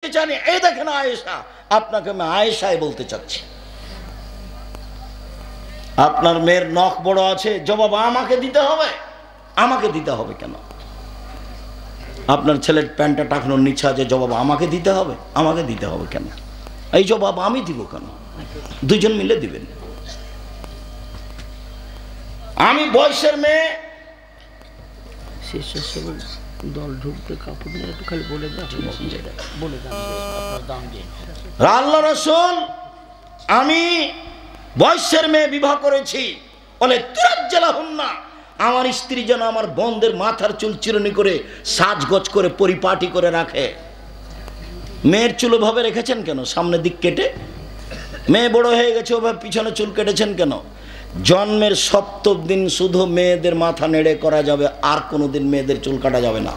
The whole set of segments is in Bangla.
জানি এই দেখেন আয়েশা, আপনাকে আমি আয়েশাই বলতে চাচ্ছি। আপনার মেয়ের নখ বড় আছে, জবাব আমাকে দিতে হবে। আমাকে দিতে হবে কেন? আপনার ছেলের প্যান্টটা টাকানোর নিচে আছে, জবাব আমাকে দিতে হবে। আমাকে দিতে হবে কেন? এই জবাব আমি দিব কেন? দুজন মিলে দিবেন। আমি বয়সের মেয়ে, দল ঢুকতে কাপড় নিয়ে একটু খালি বলে আল্লাহ রাসূল আমি বয়সের মেয়ে বিবাহ করেছি বলে তুরাজ্জালাহুন্না, আমার স্ত্রী যেন আমার বোনদের মাথার চুল চিরুনি করে সাজগোজ করে পরিপাটি করে রাখে। মেয়ের চুল ওভাবে রেখেছেন কেন? সামনের দিক কেটে। মেয়ে বড় হয়ে গেছে, ওভাবে পিছনে চুল কেটেছেন কেন? জন্মের সপ্তম দিন শুধু মেয়েদের মাথা নেড়ে করা যাবে, আর কোনোদিন মেয়েদের চুল কাটা যাবে না।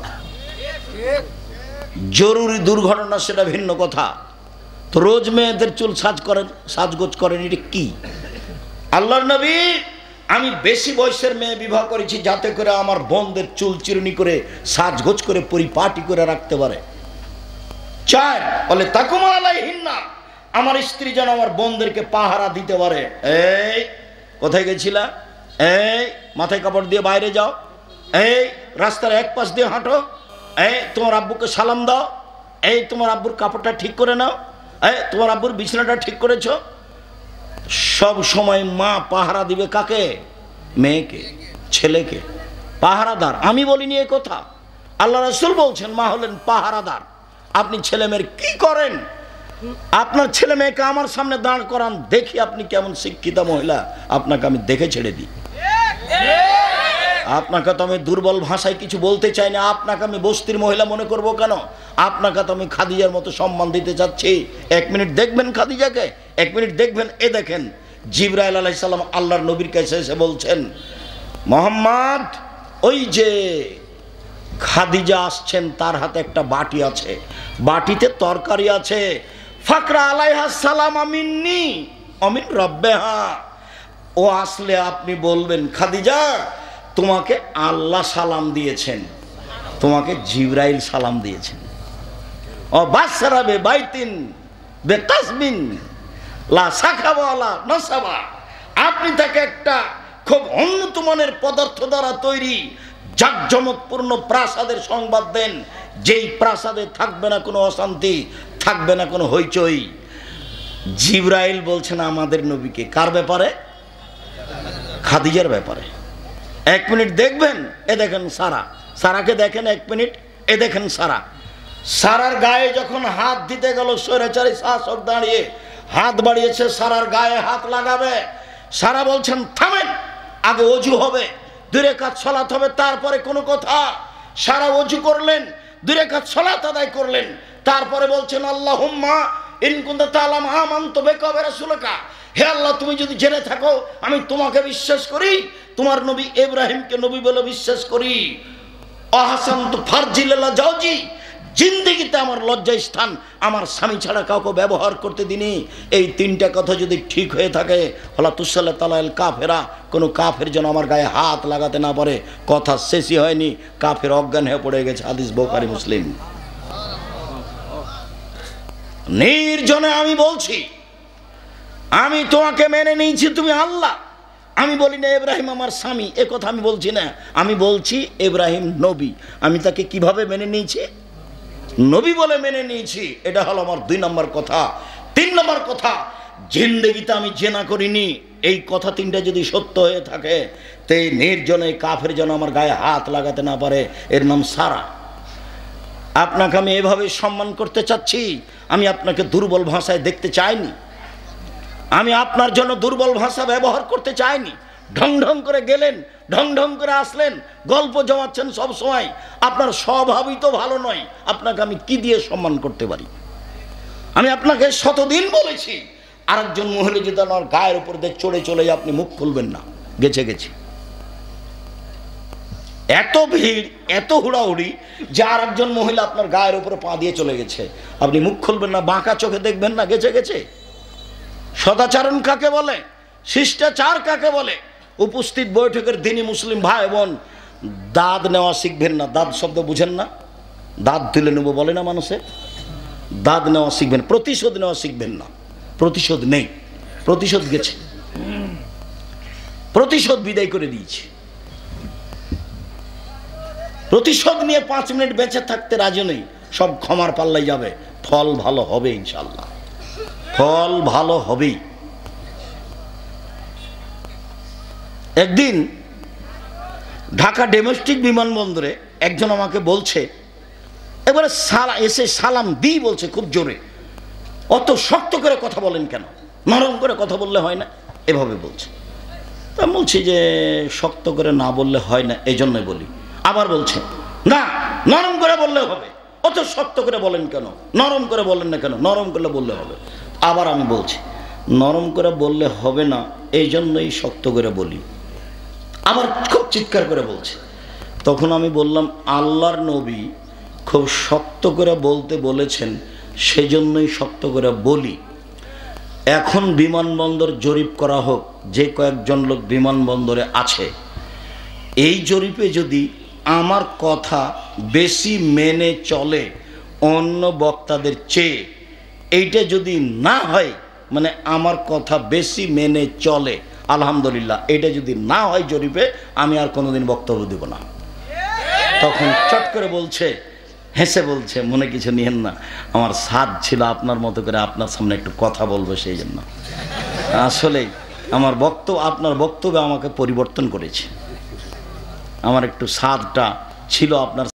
জরুরি দুর্ঘটনা সেটা ভিন্ন কথা। তো রোজ মেয়েদের চুল সাজগোজ করেন, এটা কি? আল্লাহর নবী আমি বেশি বয়সের মেয়ে বিবাহ করেছি যাতে করে আমার বোনদের চুল চিরুনি করে সাজগোজ করে পরিপাটি করে রাখতে পারে। চার বলে তাকুমা আলাইহিন্না, আমার স্ত্রী যেন আমার বোনদেরকে পাহারা দিতে পারে। এই কোথায় গেছিলা? এই মাথায় কাপড় দিয়ে বাইরে যাও। এই রাস্তার এক পাশ দিয়ে হাঁটো। এই তোমার আব্বুকে সালাম দাও। এই তোমার আব্বুর কাপড়টা ঠিক করে নাও। এই তোমার আব্বুর বিছানাটা ঠিক করেছ। সব সময় মা পাহারা দিবে কাকে? মেয়েকে, ছেলেকে। পাহারাদার। আমি বলিনি এ কথা, আল্লাহ রাসূল বলছেন মা হলেন পাহারাদার। আপনি ছেলে মেয়ের কি করেন? আপনার ছেলে মেয়েকে আমার সামনে দাঁড় করান, দেখি আপনি কেমন শিক্ষিতা মহিলা। আপনাকে আমি দেখে ছেড়ে দিই। আপনাকে তো আমি দুর্বল ভাষায় কিছু বলতে চাই না। আপনাকে আমি বস্তির মহিলা মনে করব কেন? আপনাকে তো আমি খাদিজার মতো সম্মান দিতে চাচ্ছি। এক মিনিট দেখবেন খাদিজাকে, এক মিনিট দেখবেন। এ দেখেন জিবরাইল আলাইহিস সালাম আল্লাহর নবীর কাছে এসে বলছেন, মুহাম্মদ ওই যে খাদিজা আসছেন, তার হাতে একটা বাটি আছে, বাটিতে তরকারি আছে। ফাকরা আলাইহা সালাম মিন্নি অমিন রব্বেহা। ও আসলে আপনি বলবেন খাদিজা তোমাকে আল্লাহ সালাম দিয়েছেন, তোমাকে জিবরাইল সালাম দিয়েছেন। ও বাসরাবে বাইতিন বেকাসবিন লা সাখাবা লা নাসাবা। আপনি তাকে একটা খুব উন্নত মানের পদার্থ দ্বারা তৈরি জাঁকজমকপূর্ণ প্রাসাদের সংবাদ দেন, যেই প্রাসাদে থাকবে না কোনো অশান্তি, থাকবে না কোনো হইচই। জিবরাইল বলছেন আমাদের নবীকে। কার ব্যাপারে? খাদিজার ব্যাপারে। এক মিনিট দেখবেন। এ দেখেন সারা, সারাকে দেখেন এক মিনিট। এ দেখেন সারা, সারার গায়ে যখন হাত দিতে গেল স্বৈরাচারী শাসক দাঁড়িয়ে হাত বাড়িয়েছে, সারার গায়ে হাত লাগাবে। সারা বলছেন থামেন, আগে অজু হবে, 2 রাকাত সালাত হবে, তারপরে কোনো কথা। সারা অজু করলেন, 2 রাকাত সালাত আদায় করলেন, তারপরে বলছেন আল্লাহুম্মা ইন কুনতা তাআলাম আমানতু বিকা ওয়া রাসূলিকা। হে আল্লাহ, তুমি যদি জেনে থাকো আমি তোমাকে বিশ্বাস করি, তোমার নবী ইব্রাহিমকে নবী বলে বিশ্বাস করি। আহসানতু ফারজি লিল্লাহ জাওজি, জিন্দেগিতে আমার লজ্জা স্থান আমার স্বামী ছাড়া কাউকে ব্যবহার করতে দিনি। এই 3টা কথা যদি ঠিক হয়ে থাকে, হলা তুসাল্লাহ তালাল কাফেরা, কোনো কাফের যেন আমার গায়ে হাত লাগাতে না পারে। কথা শেষই হয়নি, কাফের অজ্ঞান হয়ে পড়ে গেছে। হাদিস বুখারী মুসলিম। নির্জনে আমি বলছি, আমি তোমাকে মেনে নিয়েছি, তুমি আল্লাহ। আমি বলি না ইব্রাহিম আমার স্বামী, এ কথা আমি বলছি না। আমি বলছি ইব্রাহিম নবী। আমি তাকে কিভাবে মেনে নিয়েছি? নবী বলে মেনে নিয়েছি। এটা হলো আমার 2 নম্বর কথা। 3 নম্বর কথা, জিন্দেগিতে আমি জেনা করিনি। এই কথা 3টা যদি সত্য হয়ে থাকে, তো এই নির্জনে কাফের যেন আমার গায়ে হাত লাগাতে না পারে। এর নাম সারা। আপনাকে আমি এভাবে সম্মান করতে চাচ্ছি। আমি আপনাকে দুর্বল ভাষায় দেখতে চাইনি। আমি আপনার জন্য দুর্বল ভাষা ব্যবহার করতে চাইনি। ঢং ঢং করে গেলেন, ঢং ঢং করে আসলেন, গল্প জমাচ্ছেন সব সময়। আপনার স্বভাবই তো ভালো নয়। আপনাকে আমি কি দিয়ে সম্মান করতে পারি? আমি আপনাকে শতদিন বলেছি, আরেকজন মহিলা যদি আমার গায়ের উপর দিয়ে চড়ে চলে আপনি মুখ খুলবেন না। গেছে গেছে, এত ভিড়, এত হুড়াহুড়ি যে আরেকজন মহিলা আপনার গায়ের উপরে পা দিয়ে চলে গেছে, আপনি মুখ খুলবেন না, বাঁকা চোখে দেখবেন না। গেছে গেছে। সদাচরণ কাকে বলে? শিষ্টাচার কাকে বলে? উপস্থিত বৈঠকের দিনই মুসলিম ভাই বোন, দাঁত নেওয়া শিখবেন না। দাঁত শব্দ বুঝেন না? দাঁত তুলে নেবো বলে না মানুষে? দাদ নেওয়া শিখবেন, প্রতিশোধ নেওয়া শিখবেন না। প্রতিশোধ নেই, প্রতিশোধ গেছে, প্রতিশোধ বিদায় করে দিয়েছে। প্রতিশোধ নিয়ে 5 মিনিট বেঁচে থাকতে রাজি নেই, সব ক্ষমার পাল্লাই যাবে। ফল ভালো হবে ইনশাআল্লাহ, ফল ভালো হবেই। একদিন ঢাকা ডোমেস্টিক বিমানবন্দরে একজন আমাকে বলছে, এবারে এসে সালাম দিই বলছে খুব জোরে, অত শক্ত করে কথা বলেন কেন, নরম করে কথা বললে হয় না, এভাবে বলছে। তা বলছি যে শক্ত করে না বললে হয় না, এই জন্যই বলি। আবার বলছে না, নরম করে বললে হবে, অত শক্ত করে বলেন কেন, নরম করে বলেন না কেন, নরম করে বললে হবে। আবার আমি বলছি নরম করে বললে হবে না, এই জন্যই শক্ত করে বলি। আবার খুব চিৎকার করে বলছে। তখন আমি বললাম আল্লাহর নবী খুব শক্ত করে বলতে বলেছেন, সেজন্যই শক্ত করে বলি। এখন বিমানবন্দর জরিপ করা হোক, যে কয়েকজন লোক বিমানবন্দরে আছে, এই জরিপে যদি আমার কথা বেশি মেনে চলে অন্য বক্তাদের চেয়ে, এইটা যদি না হয়, মানে আমার কথা বেশি মেনে চলে, আলহামদুলিল্লাহ, এটা যদি না হয় জরিপে, আমি আর কোনোদিন বক্তব্য দেব না। তখন চট করে বলছে, হেসে বলছে, মনে কিছু নিয়েন না, আমার সাধ ছিল আপনার মতো করে আপনার সামনে একটু কথা বলবো, সেই জন্য। আসলেই আমার বক্তব্য, আপনার বক্তব্য আমাকে পরিবর্তন করেছে। আমার একটু সাধটা ছিল আপনার